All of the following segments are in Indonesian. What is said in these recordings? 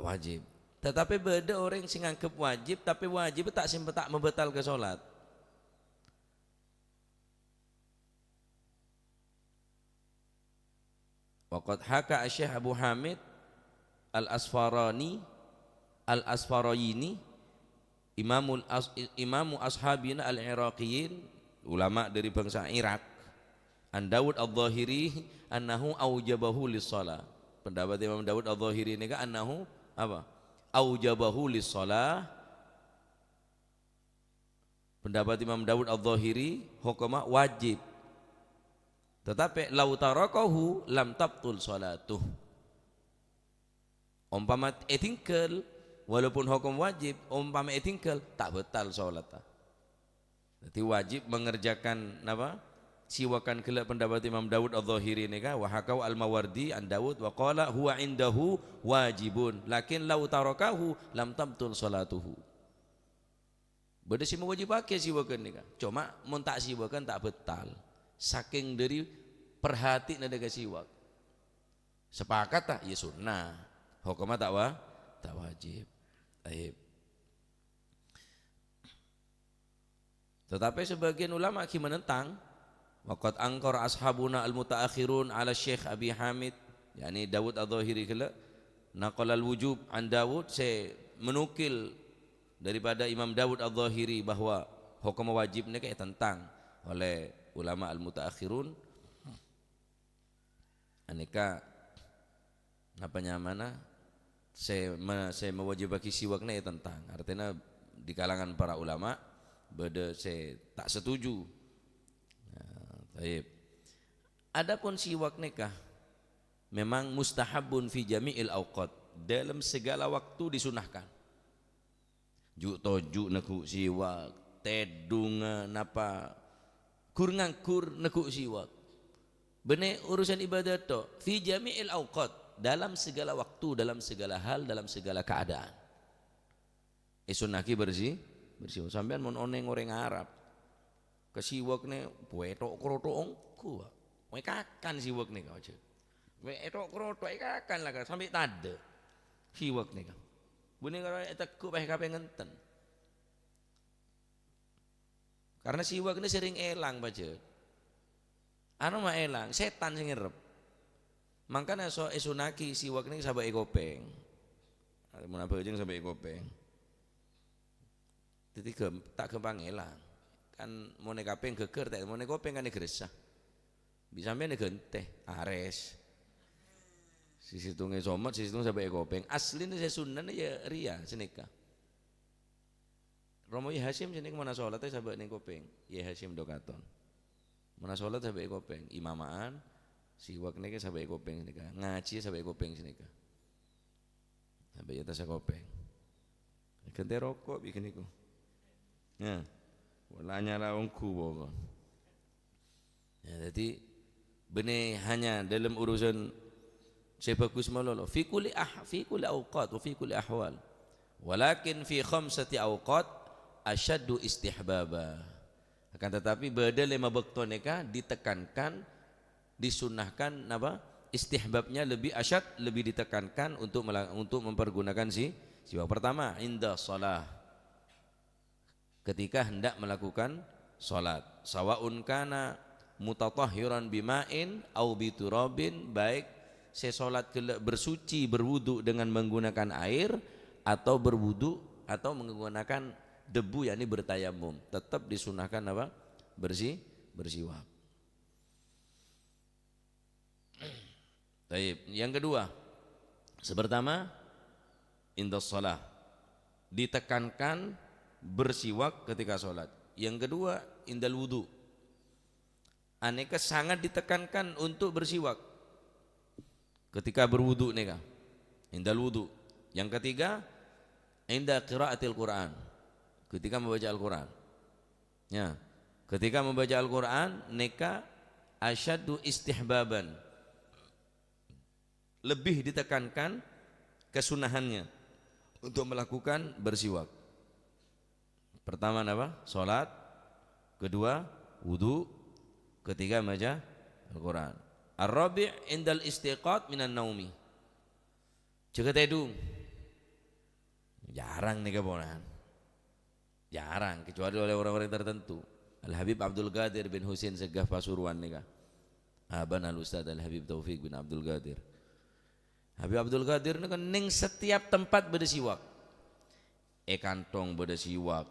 wajib. Tetapi beda orang sing anggap wajib tapi wajib tak membatal ke salat. Waqad haka Syekh Abu Hamid Al-Asfarayini imamu ashabina al-Iraqiyin, ulama dari bangsa Irak, an Dawud al-Zahiri annahu aujabahu lis-shalah. Pendapat Imam Dawud al-Zahiri ini kan annahu apa? Aujabahu lis-shalah. Pendapat Imam Dawud al-Zahiri hukuma wajib. Tetapi lau tarakahu lam tabtul salatuh. Umpama etingkel walaupun hukum wajib, umpama etingkel tak batal salat. Jadi wajib mengerjakan apa? Siwakan kelak pendapat Imam Dawud al-Zahiri ini kan wa hakau al-Mawardi an Dawud wa qala huwa indahu wajibun lakin lau tarakahu lam tabtul salatuhu. Beda si mewajibake siwakan ini kan. Cuma mun tak siwakan tak batal. Saking dari perhati nada siwak. Sepakat tak? Ya sunnah. Hukumnya tak wajib. Baik. Tetapi sebagian ulama menentang. Waqad angkar ashabuna al-mutaakhirun ala Syekh Abi Hamid, yakni Dawud al-Zahiri kala, naqal al-wujub an Dawud, saya menukil daripada Imam Dawud al-Zahiri bahwa hukum wajib ni kayak tentang oleh ulama al-mutaakhirun. Aneka apanya mana saya mewajibkan siwaknya ya tentang artinya di kalangan para ulama beda saya tak setuju. Baik. Adapun siwak nikah memang mustahabun fi jami'il awqat, dalam segala waktu disunahkan. Juk tojuk nekuk siwak, tedungan apa kur ngangkur nekuk siwak. Benar urusan ibadat tu fi jami'il awqat, dalam segala waktu, dalam segala hal, dalam segala keadaan. Sunaki bersih sampean mun oneng orang Arab kesiwak ne buetok kroto ongku we kakan siwak ne kau aja buetok kroto kakan lah sampai tade siwak ne kau bunyi kalau tekuk peh kape ngenten karena siwak ne sering elang baca anu mah elang setan sing ngerep makanya so esunaki siwak ne sabai kopeng mun apa jeung sabai kopeng jadi tak gampang elang kan mau nekapeng geger tak mau nekopeng kan negresah bisa sampai negenteh ares sisi tungai somot sisi tung sampai kopeng asli ini saya sunan ya ria senika Romo ya Hasim senika mana sholat sampai nekopeng ya Hasim dokaton mana sholat sampai kopeng imamaan siwak neka sampai kopeng senika ngaji sampai kopeng senika sampai atas kopeng ganti rokok bikin itu ya walanya laungku pokok. Ya, jadi benih hanya dalam urusan sebagus malolo fi kulli awqat wa fi kulli ahwal. Walakin fi khamsati awqat asyaddu istihbaba. Akan tetapi beda lima waktu neka ditekankan disunahkan apa? Istihbabnya lebih asyad, lebih ditekankan untuk mempergunakan siwak. Pertama inda shalah, ketika hendak melakukan salat, sawaun kana mutatahhiran bima'in au biturabin, baik sesolat bersuci berwudu dengan menggunakan air atau berwudu atau menggunakan debu yakni bertayamum, tetap disunahkan apa? Bersiwak. Baik, yang kedua, sepertama indas shalah ditekankan bersiwak ketika sholat. Yang kedua indal wudu, aneka sangat ditekankan untuk bersiwak ketika berwudu neka indal wudu. Yang ketiga inda qiraatil Quran, ketika membaca Al-Quran ya, ketika membaca Al-Quran neka asyaddu istihbaban, lebih ditekankan kesunahannya untuk melakukan bersiwak. Pertama apa? Salat, kedua wudu, ketiga membaca Al-Quran. Ar-rabi' indal istiqat minan naumi, jaga tedung Jarang nih kaponan. Jarang, kecuali oleh orang-orang tertentu. Al-Habib Abdul Qadir bin Husain Segaf Pasuruan nih kah. Aban al-Ustaz Al-Habib Taufik bin Abdul Qadir. Habib Abdul Qadir ini kan ning setiap tempat beda siwak. Kantong beda siwak.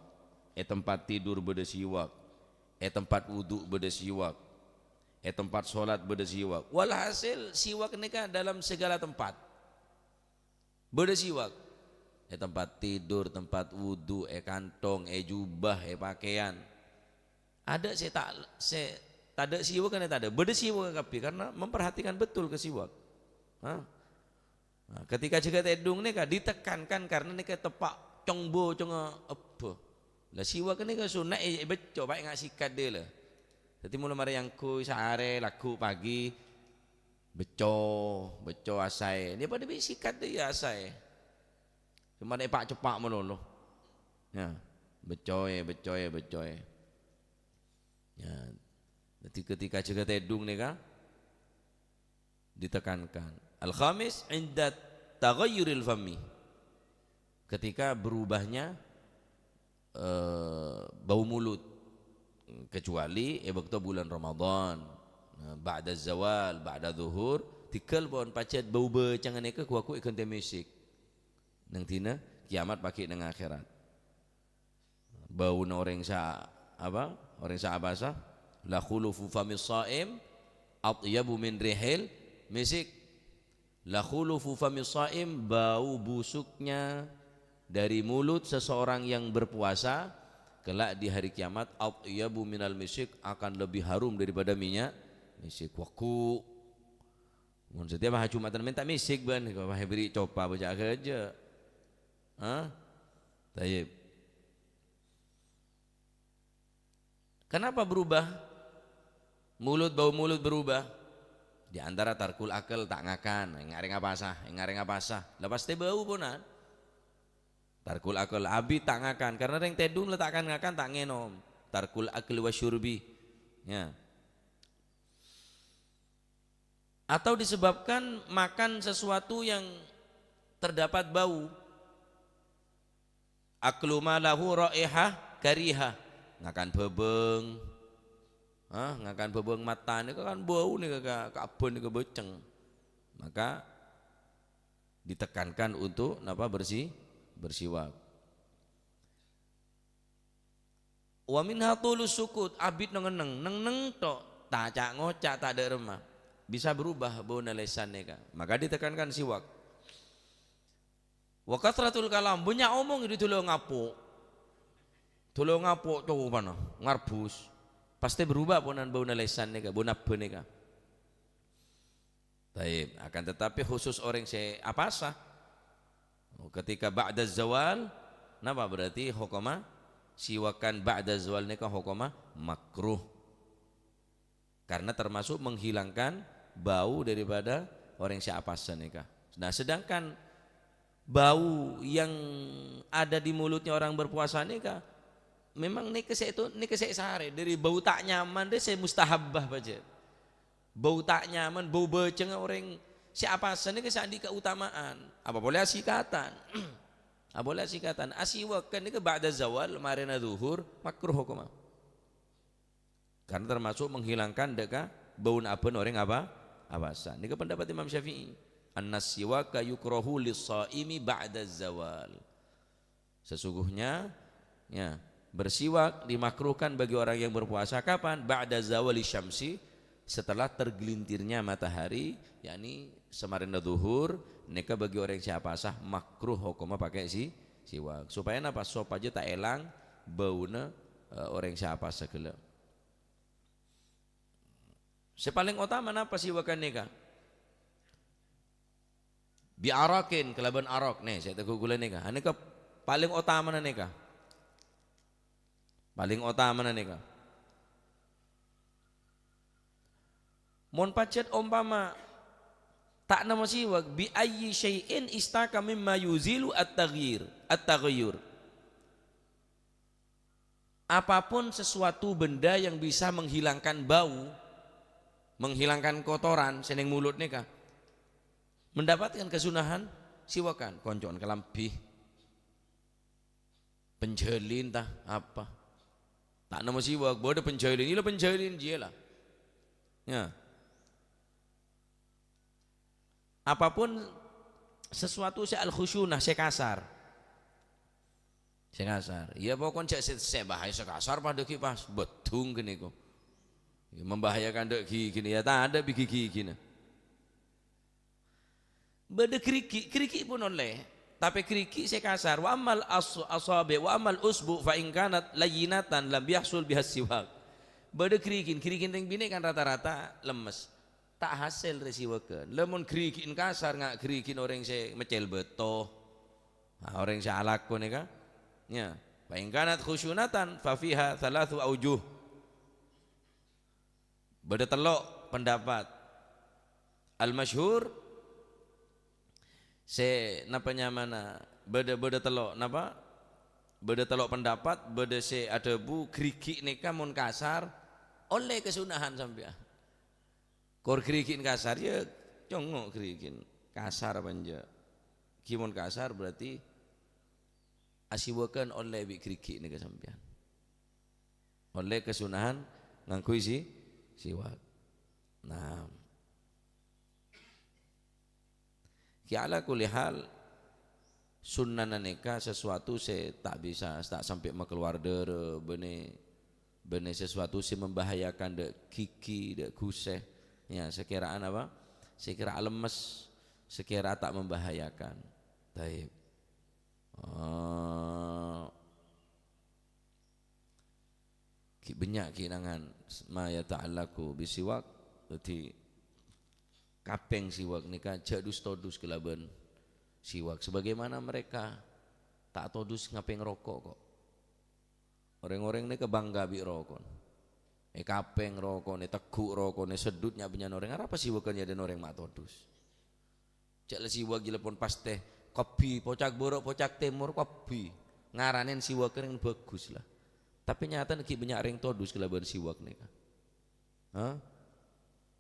Tempat tidur beda siwak. Tempat wudhu beda siwak. Tempat sholat beda siwak. Walhasil siwak ini kan dalam segala tempat. Beda siwak. Tempat tidur, tempat wudhu, kantong, jubah, pakaian. Ada tak ada siwak kan tak ada. Beda siwak kapi karena memperhatikan betul ke siwak. Nah, ketika juga tedung nih ditekankan karena nih tepak congbo conga apa. Lah siwak ni kan sunat beco baik ngak sikat dia lah. Jadi mula mari yang ku sehari laku pagi beco asai. Dia pada sikat dia asai. Cuma dia pak cepak melulu. Ya, becoy. Ya, jadi ketika juga tedung nih kan ditekankan. Al-khamis inda taghayyuril fami. Ketika berubahnya bau mulut, kecuali waktu bulan Ramadan, ba'da zawal, ba'da zuhur, tikal bon pacet bau becangan eka kuaku ikan temisik. Nang tina kiamat pakai nang akhirat. Bau orang sa apa? Orang sa abasa la khulufu famis shaim atyabu min rihil misik. La khulufu famis shaim, bau busuknya dari mulut seseorang yang berpuasa kelak di hari kiamat atyabu minal misik, akan lebih harum daripada minyak misik. Waku mun setiap hari Jumatan minta misik ban kalau beri coba baca kerja. Tayyib. Kenapa berubah? Bau mulut berubah. Di antara tarkul akal, tak ngakan, ngareng apa sah. Lepas teh bau punan. Tarkul akal abi tak ngakan karena yang tedung letakkan ngakan tak ngenom. Tarkul akal wa syurbi. Ya. Atau disebabkan makan sesuatu yang terdapat bau. Aklu malahu raihah karihah, ngakan bebeng, ngakan bebeng mata ni kan bau ni ke abon ni ke beceng, maka ditekankan untuk napa bersiwak. Wa minha tulus sukut, abid neng tok, tak cak ngocak tak ada remah, bisa berubah bau nalesan ni kan, maka ditekankan siwak. Wa kathratul kalam, banyak omong itu tulung ngapuk tu mana ngarbus pasti berubah ponan bau nalesan ni ka bau nabe ni ka. Taib, akan tetapi khusus orang se apasa ketika ba'da zawal, napa berarti hukama siwakan ba'da zawal ni ka hukama makruh karena termasuk menghilangkan bau daripada orang se apasa ni ka. Nah sedangkan bau yang ada di mulutnya orang berpuasa ni kah memang ni kesek sehari dari bau tak nyaman deh saya mustahabbah baca. Bau tak nyaman, bau beceng orang siapa seni kesandi keutamaan. Apa boleh asikatan? Apa boleh asikatan? Asiwak kan ni ke ba'da zawal marina zuhur makruh hukum. Karena termasuk menghilangkan deka bau apa orang apa abasa. Ni ke pendapat Imam Syafi'i. An-nasiwaka yukrahu lis-shaimi ba'da zawal. Sesungguhnya ya, bersiwak dimakruhkan bagi orang yang berpuasa kapan? Ba'da zawali syamsi, setelah tergelintirnya matahari, yakni semarin zuhur. Neka bagi orang yang puasa makruh hukumnya pakai siwak. Supaya apa? Sop aja tak elang bauna orang yang puasa kala. Sepaling utama apa siwakan neka? Biarakin kelaban arok nih saya teguh gula nih kah ini ke paling utama nih kah mon pacet umpama tak nama siwak bi ayyi syai'in istaka mimma yuzilu at-taghyir apapun sesuatu benda yang bisa menghilangkan bau, menghilangkan kotoran seneng mulut nih kah mendapatkan kesunahan siwakan koncon kelambih penjelin tah apa tak nama siwak bodoh penjelin ini penjelin dia lah ya apapun sesuatu saya al khusyunah saya kasar ya pokoknya saya bahaya sekasar pada kipas betung gini kok ya, membahayakan dek gini ya tak ada gigi gini beda keriki pun oleh tapi keriki saya kasar wa amal asabi wa amal usbu fa in kanat layyinatan lam yahsul bihas siwak beda kerikin yang bini kan rata-rata lemes tak hasil resiwakan lemon kerikin kasar nggak kerikin orang saya mecel beto orang saya alakun ya kan ya fa in kanat khusyunatan fa fiha thalathu aujuh beda telok pendapat al masyhur se napanya mana beda telok napa beda telok pendapat beda se ada bu kriki neka mun kasar oleh kesunahan sampai kor krikin kasar ya congok krikin kasar panja kimun kasar berarti asiwakan oleh bi kriki neka sampean oleh kesunahan ngangkui siwak nah ala kulli hal sunnah nikah sesuatu saya tak bisa tak sampai keluar dere bene sesuatu sih membahayakan dek kiki dek kuseh ya sekiraan apa sekira lemes sekira tak membahayakan taib banyak kinangan ma ya ta'allaku bisiwak berarti kapeng siwak nikah jadus todus kelaban siwak sebagaimana mereka tak todus ngapeng rokok kok orang-orang ini kebangga bi rokok kapeng rokok teguk rokok sedutnya banyak orang apa siwakannya dan orang mak todus cak le siwak gila pun pas teh kopi pocak borok pocak temur kopi ngaranin siwak yang bagus lah tapi nyata neki banyak orang todus kelaban siwak nikah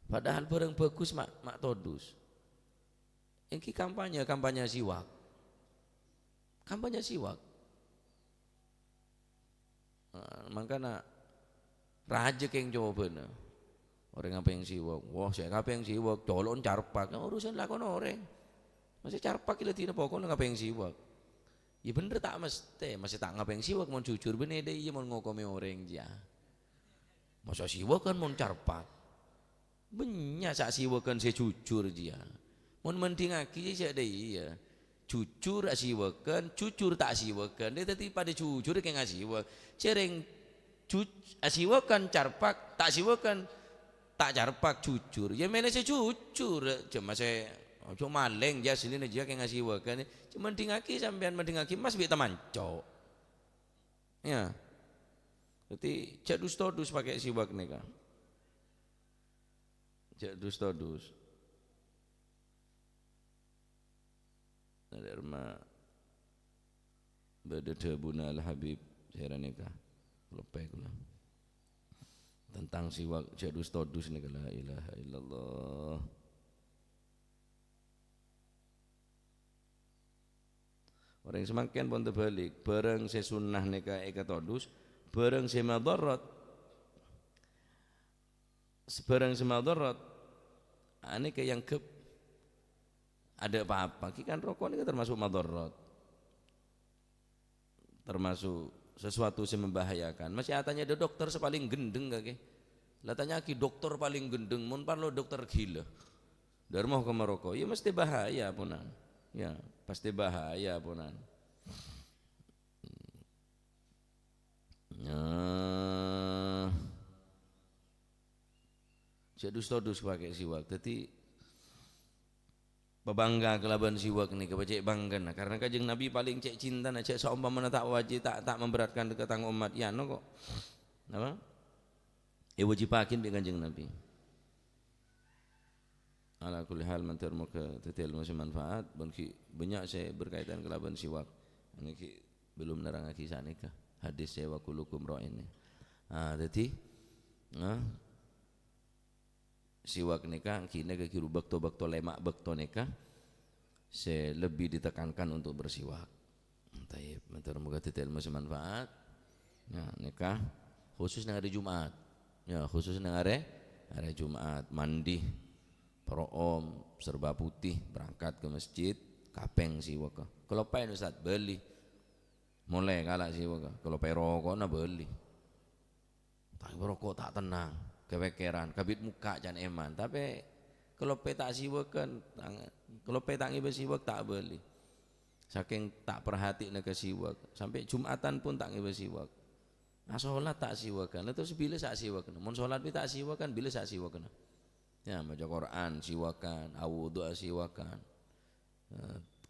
padahal barang bagus mak todus ini kampanye siwak makanya raja yang coba orang apa yang siwak wah saya apa yang siwak colon carpak urusan lakon orang masih carpak kita tidak pokoknya ngapa yang siwak ya bener tak masih tak ngapa yang siwak mau jujur bener deh iya mau ngokome orang dia masa siwak kan mau carpak banyak sak siwakan saya jujur dia mun mending aki saya ada iya jujur asiwakan jujur tak asiwakan dia tadi pada jujur kayak ngasiwak cereng asiwakan carpak tak asiwakan tak carpak jujur ya mana saya jujur cuma saya cuma maleng jas ini aja kayak ngasiwakan cuma mending aki sampean mending aki mas biar teman cowok ya berarti jadus todus pakai siwak nih kan jadus todus Nadarma badadabuna al-habib saya nikah lepai kula tentang siwak jadus todus ni la ilaha illallah orang semakin pun terbalik bareng saya sunnah nikah eka todus bareng saya madarat sebarang semadarat ini kayak yang ada apa-apa kan rokok ini termasuk madarat termasuk sesuatu yang membahayakan masih atanya ada dokter sepaling gendeng kaki latanya ki dokter paling gendeng mun parlo dokter gila dari mau ke merokok ya mesti bahaya punan ya pasti bahaya punan jadus-todus pakai siwak jadi pebangga kelaban siwak ni kepecek bangga nah karena kajeng Nabi paling cek cinta nah cek seumpama tak wajib tak memberatkan dekatang umat ya no kok apa wajibakin bi kanjeng Nabi ala kulli hal mantar muka tetel masih manfaat banyak saya berkaitan kelaban siwak ini belum nerang kisah nikah hadis saya wa kullukum ra'in jadi siwak nikah kini ke kiru bakto lemak bakto nikah saya lebih ditekankan untuk bersiwak Taib, moga titik ilmu semanfaat. Ya, nikah khusus nang hari Jumat. Ya, khusus nang hari Jumat, mandi para om serba putih berangkat ke masjid, kapeng siwak. Kalau paen Ustaz beli. Mulai kalah siwak. Kalau paen rokok na beli. Tak rokok tak tenang, kewekeran, kabit muka jan eman. Tapi kalau paen tak siwak kan, kalau paen tak ngibe siwak tak beli. Saking tak perhati ke siwak, sampai Jumatan pun tak ngibe siwak. Nah sholat tak siwakan, terus bila sak siwakan. Mun sholat bi tak siwakan, bila sak siwakan. Ya baca Quran siwakan, wudu siwakan.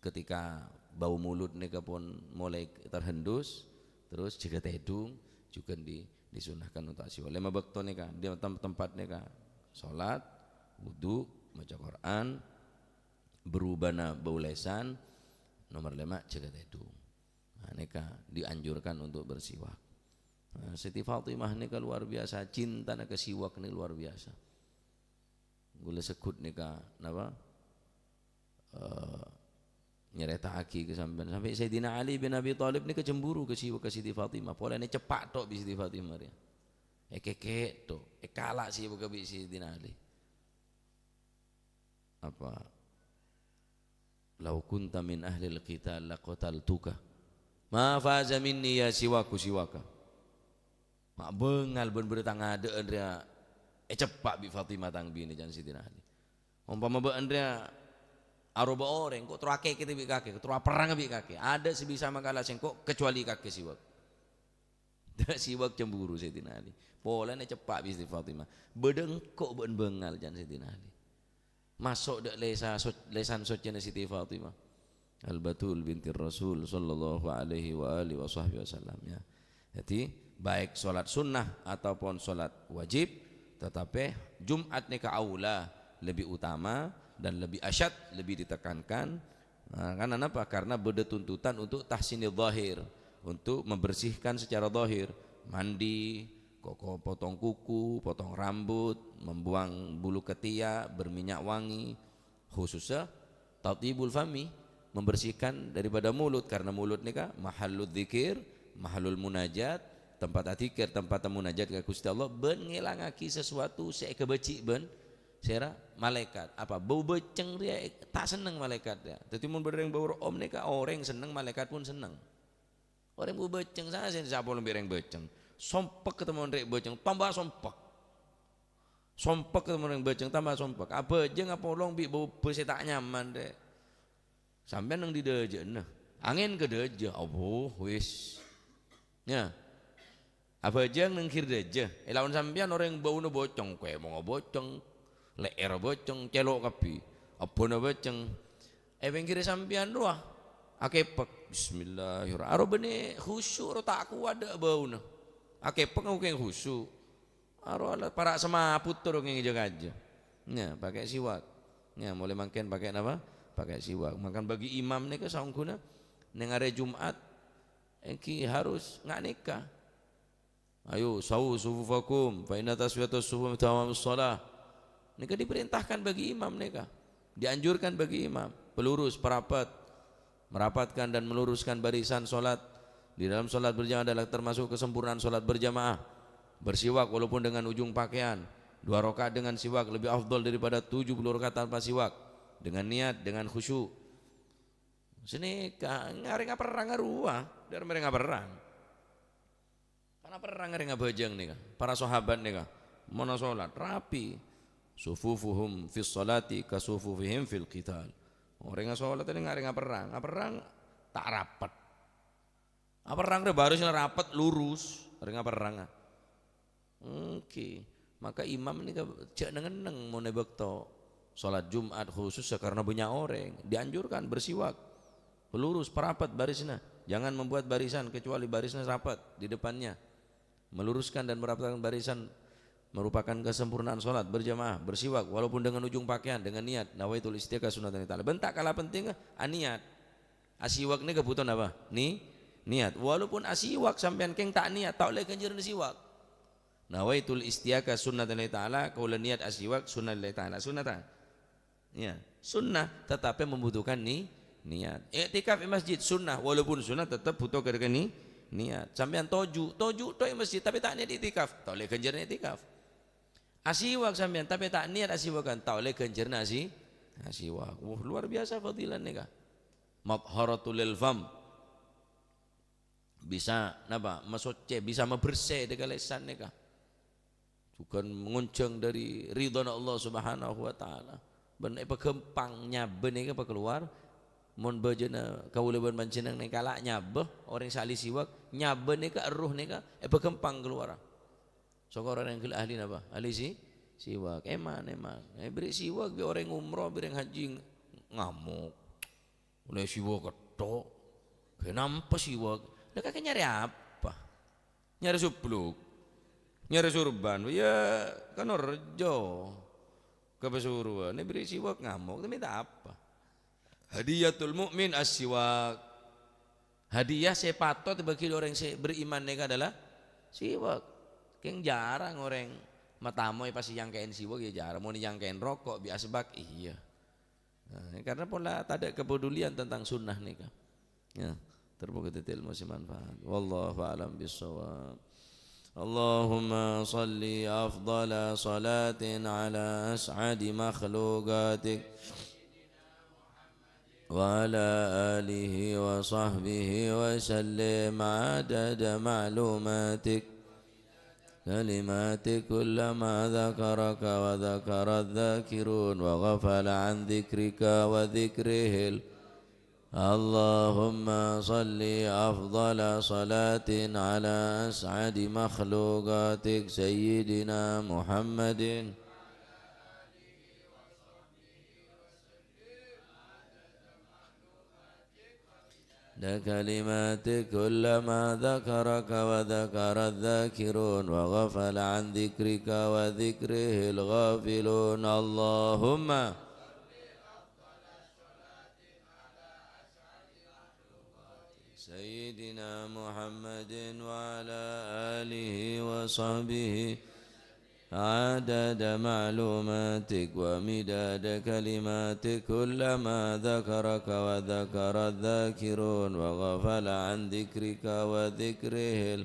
Ketika bau mulut nika pun mulai terhendus, terus jaga hidung juga disunahkan untuk siwak. 5 waktu nika di tempat nika sholat, wudu, baca Quran, berubahna bau lesan. Nomor 5 jaga hidung. Nah, nika dianjurkan untuk bersiwak. Siti Fatimah ini kan luar biasa, cinta ke siwak ini luar biasa. Gula sekut nih napa nyereta aki ke sampai Sayyidina Ali bin Abi Thalib ini kecemburu ke siwak ke Siti Fatimah. Pola ini cepat tok bi Siti Fatimah ya. Keke tok, kalah siwak ke Sayyidina Ali. Apa? Lau kunta min ahli al-qital laqataltuka. Ma faza minni ya siwaka. Mak bengal bener tang ade Andrea cepak bi Fatimah tang bini jan Sidina Ali. Umpama be Andrea aroba orang kok terake kita bi kake, terus perang bi kake. Ada sebisa makalah sengkok kecuali kake siwak. Siwak cemburu Sidina Ali. Pola ne cepak bi Fatimah. Bedengkok ben bengal jan Sidina Ali. Masuk dek lesan socene Siti Fatimah. Al-Batul binti Rasul sallallahu alaihi wa alihi wasallam ya. Jadi baik sholat sunnah ataupun sholat wajib, tetapi Jumat nika aula lebih utama dan lebih asyad, lebih ditekankan. Nah, karena apa? Karena beda tuntutan untuk tahsinil zahir, untuk membersihkan secara zahir, mandi, koko potong kuku, potong rambut, membuang bulu ketiak, berminyak wangi, khususnya tatibul fami, membersihkan daripada mulut, karena mulut nika mahallul dzikir, mahallul munajat, tempat atikir, tempat munajat ke Gusti Allah. Ben ngilangaki sesuatu saya kebeci ben sera malaikat apa bau beceng dia tak seneng malaikat dia. Jadi mun bereng bau om nika orang seneng, malaikat pun seneng. Orang bau beceng sana siapa lebih bereng beceng. Sompek ketemu rek beceng tambah sompek. Sompek ketemu rek beceng tambah sompek. Apa jeng apa long bi bau besi tak nyaman deh. Sampai nang di deje nah. Angin ke deje oh wis. Ya. Apa jeng nang kir deje. Lawan sampean orang bau no bocong kue mau bocong. Leer bocong celok kapi. Apa no bocong. Pengkir sampean doa. Akepek bismillahirrahmanirrahim. Aro bene khusyuk ro tak kuat ada bau no. Akepek aku keng khusyuk. Aro para semaput turun yang jaga aja. Ya, pakai siwak. Ya, mulai makan pakai apa? Pakai siwak. Makan bagi imam nih ke saungkuna neng hari Jumat engki harus nggak nikah. Ayo sawu sufufakum fa inna taswiyatus sufuf tamamus shalah. Nika diperintahkan bagi imam nika. Dianjurkan bagi imam, pelurus perapat, merapatkan dan meluruskan barisan solat. Di dalam solat berjamaah adalah termasuk kesempurnaan solat berjamaah. Bersiwak walaupun dengan ujung pakaian. 2 rakaat dengan siwak lebih afdal daripada 70 rakaat tanpa siwak. Dengan niat, dengan khusyuk. Sini ngari perang ngaruah, dari mereka perang. Karena perang ngari bajang nih, para sahabat nih, mana sholat rapi, sufufuhum fis salati kasufufihim fil qital. Orang sholat ini ngari perang tak rapat. Perang deh baru rapat lurus, orang perang. Oke, maka imam ini cek neng mau nebakto. Sholat Jumat khusus karena banyak orang dianjurkan bersiwak, lurus perapat barisnya, jangan membuat barisan kecuali barisnya rapat di depannya. Meluruskan dan merapatkan barisan merupakan kesempurnaan sholat berjamaah. Bersiwak walaupun dengan ujung pakaian, dengan niat nawaitul istiqah sunatan ta'ala. Bentak kalah penting niat. Asiwak ini kebutuhan apa? Niat. Walaupun asiwak sampean keng tak niat tak boleh kanjiran siwak. Nawaitul istiqah sunatan ta'ala, kalau niat asiwak sunatan ta'ala, sunatan. Ya, sunnah tetapi membutuhkan niat. Iktikaf di masjid sunnah, walaupun sunnah tetap butuh kerja niat. Sampean toju tok masjid tapi tak niat iktikaf, tak boleh ganjaran iktikaf. Asiwak sampean tapi tak niat asiwakan, tak boleh ganjaran asiwak. Luar biasa fadilan nikah. Mathharatul lil fam. Bisa napa? Masoce, bisa membersih dengan lisan nikah. Bukan menguncang dari ridha Allah Subhanahu wa taala. Ben pegempang nyaben iki apa keluar mun bajana kaula ban panjenengan ning kalak nyabeh orang sali siwak nyaben iki ruh nika pegempang keluar. Saka orang yang ahli napa? Ahli siwak. Eman. Beri siwak bi orang umroh, bi orang haji ngamuk. Oleh siwak ketok. Kenapa siwak? Lah kakek nyari apa? Nyari supluk. Nyari surban, ya kan orjo kepesuruan. Ini beri siwak ngamuk, tapi minta apa? Hadiyatul mukmin as-siwak. Hadiah sepatut bagi orang yang beriman mereka adalah siwak. Yang jarang orang matamoy pasti jangkain siwak ya jarang. Mau dijangkain rokok biasa bak iya. Nah, karena pola tak ada kepedulian tentang sunnah nikah. Ya, terbuka ilmu si manfaat. Wallahu a'lam bishawab. اللهم صل أفضل صلاة على أسعد مخلوقاتك وعلى آله وصحبه وسلم عدد معلوماتك كلماتك كلما ذكرك وذكر الذاكرون وغفل عن ذكرك وذكره اللهم صل أفضل صلاة على أسعد مخلوقاتك سيدنا محمد لكلماتك كلما ذكرك وذكر الذاكرون وغفل عن ذكرك وذكره الغافلون اللهم سيدنا محمد وعلى آله وصحبه عدد معلوماتك ومداد كلماتك كلما ذكرك وذكر الذاكرون وغفل عن ذكرك وذكره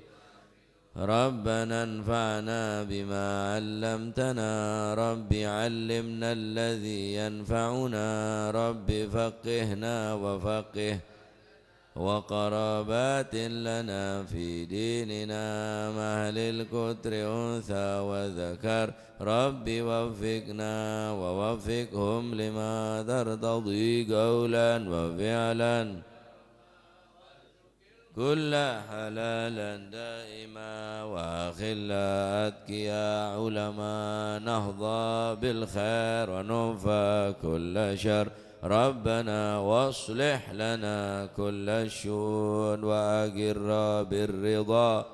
ربنا انفعنا بما علمتنا رب علمنا الذي ينفعنا رب فقهنا وفقه وقرابات لنا في ديننا مهل الكتر أنثى وذكر رب وفقنا ووفقهم لما ترتضي قولا وفعلا كل حلالا دائما وخلا أتقيا علماء نهضى بالخير وننفى كل شر ربنا واصلح لنا كل الشؤون وأقر بالرضا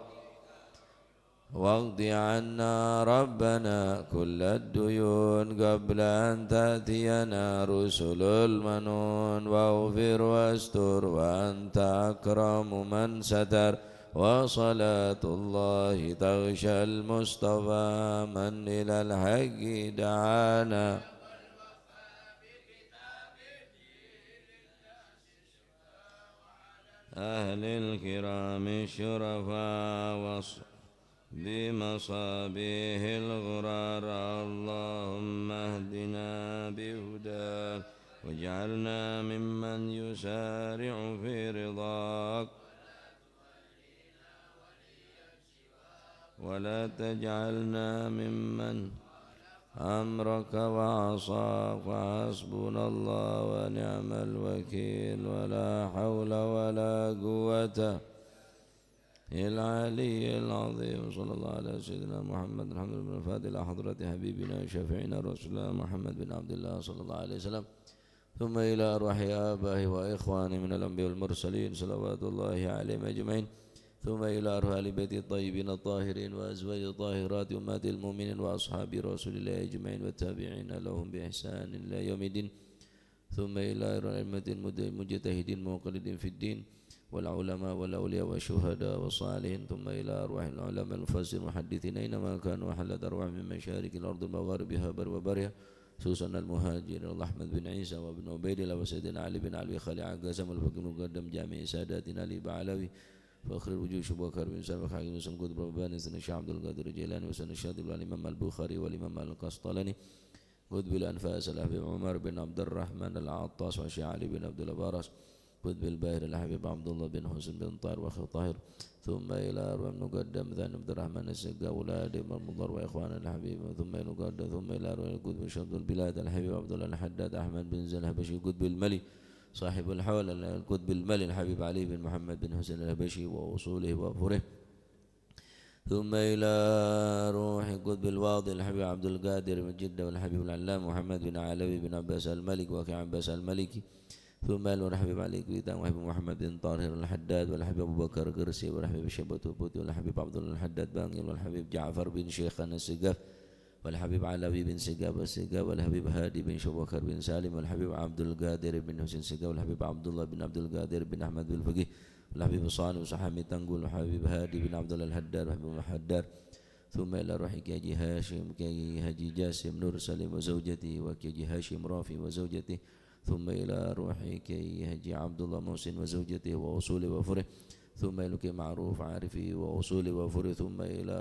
واقض عنا ربنا كل الديون قبل أن تأتينا رسل المنون واغفر واستر وأنت أكرم من ستر وصلاة الله تغشى المصطفى من إلى الحق دعانا أهل الكرام الشرفاء بمصابيح الغرار اللهم اهدنا بهداك واجعلنا ممن يسارع في رضاك ولا تجعلنا ممن أمرك وعصاك وحسبنا الله ونعم الوكيل ولا حول ولا قوة إلا العلي العظيم صلى الله على سيدنا محمد الحمد لله الفاتح إلى حضرة حبيبنا شفيعنا رسول الله محمد بن عبد الله صلى الله عليه وسلم ثم إلى أرواح آبائه وإخوانه من الأنبياء والمرسلين صلوات الله عليهم أجمعين ثم إلى أرواح آل بيت الطيبين الطاهرين وأزواج الطاهرات أمهات المؤمنين وأصحاب رسول الله أجمعين والتابعين لهم بإحسان إلى يوم الدين ثم إلى أرواح المجتهدين الموقدين في الدين والعلماء والأولياء والشهداء والصالحين ثم إلى أرواح العلماء المفسرين المحدثين أينما كانوا حلت أرواح من مشارق الأرض ومغاربها بر وبرها خصوصا المهاجر أحمد بن عيسى وابن عبيد الله وسيدنا علي بن علوي خالي عقاسم الفقيه المقدم جامع ساداتنا علي بعلوي فأخر الوجوه شبوكر بن سلمة حاكم وسن قطب رباني سن الشيخ عبد القادر الجيلاني وسن الشاذلي والإمام البخاري والإمام القسطلاني قطب الأنفاس الحبيب عمر بن عبد الرحمن العطاس والشيخ علي بن عبد البارس قطب الباهر الحبيب عبد الله بن حسن بن طاهر وأخي طاهر ثم إلى أروى المقدم ثاني عبد الرحمن السقا أولاد المضر وإخوان الحبيب ثم المقدم ثم إلى أروى قطب شمس البلاد الحبيب عبد الله الحداد أحمد بن زين الهبشي قطب الملي صاحب الحول القطب الملي الحبيب علي بن محمد بن حسين الهبشي وأصوله وأفره ثم إلى روح قطب الواضي الحبيب عبد القادر من جدة والحبيب العلام محمد بن علوي بن عباس الملك وكي عباس الملكي ثم إلى الحبيب علي كويتان وحبيب محمد بن طاهر الحداد والحبيب أبو بكر قرسي والحبيب الشبت وبوتي والحبيب عبد الله الحداد بانيل والحبيب جعفر بن شيخان السقاف والحبيب علوي بن سقاف السقاف والحبيب هادي بن شبوكر بن سالم والحبيب عبد القادر بن حسين سقاف والحبيب عبد الله بن عبد القادر بن أحمد بن الفقيه والحبيب صانع وصحامي تنقل والحبيب هادي بن عبد الله الحدار والحبيب الحدار ثم إلى روح كيجي هاشم كيجي هجي جاسم نور سليم وزوجته وكيجي هاشم رافي وزوجته ثم إلى روح كيجي عبد الله محسن وزوجته وأصوله وفره ثم إلى معروف عارفي وأصوله وفره ثم إلى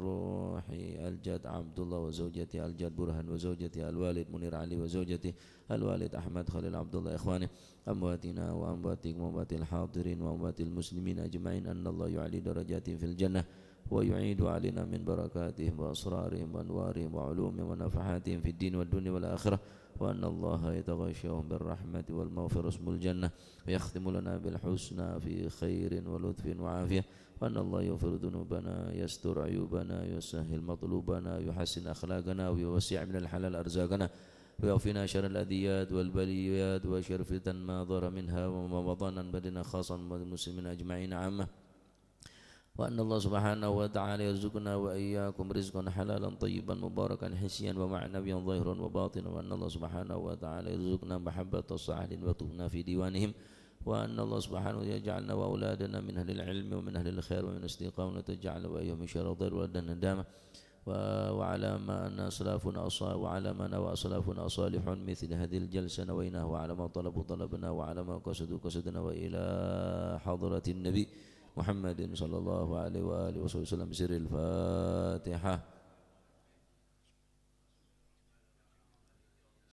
روح الجد عبد الله وزوجته الجد برهان وزوجته الوالد منير علي وزوجته الوالد أحمد خليل عبد الله إخوانه أمواتنا وأمواتكم وأموات الحاضرين وأموات المسلمين أجمعين أن الله يعلي درجاتهم في الجنة ويعيد علينا من بركاتهم وأسرارهم وأنوارهم وعلومهم ونفحاتهم في الدين والدنيا والآخرة وأن الله يتغشاهم بالرحمة والمغفرة اسم الجنة ويختم لنا بالحسنى في خير ولطف وعافية وأن الله يغفر ذنوبنا يستر عيوبنا يسهل مطلوبنا يحسن أخلاقنا ويوسع من الحلال أرزاقنا ويغفنا شر الأذيات والبليات وشر فتن ما ظهر منها وما بطن بدنا خاصا والمسلمين أجمعين عامة وأن الله سبحانه وتعالى يرزقنا وإياكم رزقا حلالا طيبا مباركا حسيا ومعنويا ظاهرا وباطنا وأن الله سبحانه وتعالى يرزقنا محبة الصالحين وطبنا في ديوانهم وأن الله سبحانه يجعلنا وأولادنا من أهل العلم ومن أهل الخير ومن الاستقامة وتجعل وإياهم من شر الضر والندامة وعلى ما أن أسلافنا وعلى ما نوى أسلافنا صالح مثل هذه الجلسة نويناه وعلى ما طلبنا وعلى ما قصدنا وإلى حضرة النبي محمد صلى الله عليه وآله وسلم سر الفاتحة.